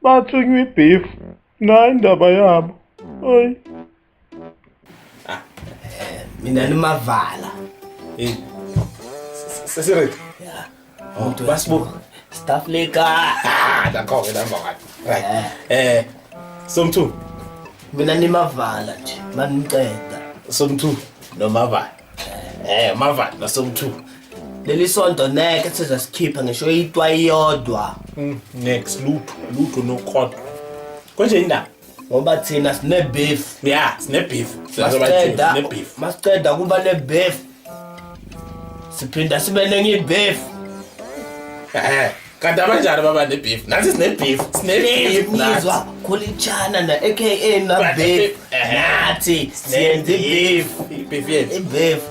Bathunywa i-beef nayo indaba yabo. Oyi. Mina nimavala. Sesiredi. Yeah. Oh, basibu. Staff leka. D'accord, number 1. Right. Som2. Mina nimavala nje. Maniqeda. Som2 noMavala. Mavala noSom2. Leli sonto neke sizasikipha ngisho itwa iyodwa. Next lutho nokhotho. Konje indaba Ngoba thina sine beef. yeah sine beef Masiceda kuba ne beef. Siphinda sibe nenye beef. kanti abanjani baba ne beef nathi sine beef Nizwa kholichana na aka na beef. Nathi siyenze beef. yethu Beef.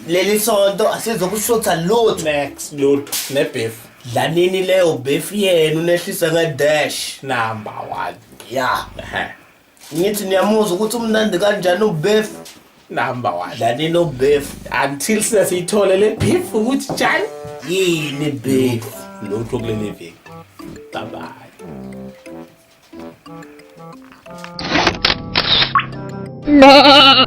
Leli sonto asizokushotha lutho. next lutho ne beef Dlanini leyo beef yenu nehlisa ngedash. number 1 Yeah. Ngithi niyamuzwa ukuthi umnandi kanjani ubeef. number 1 Dlanini ubeef. until siyithole le beef ukuthi njani Yini beef. lutho kuleli viki bye bye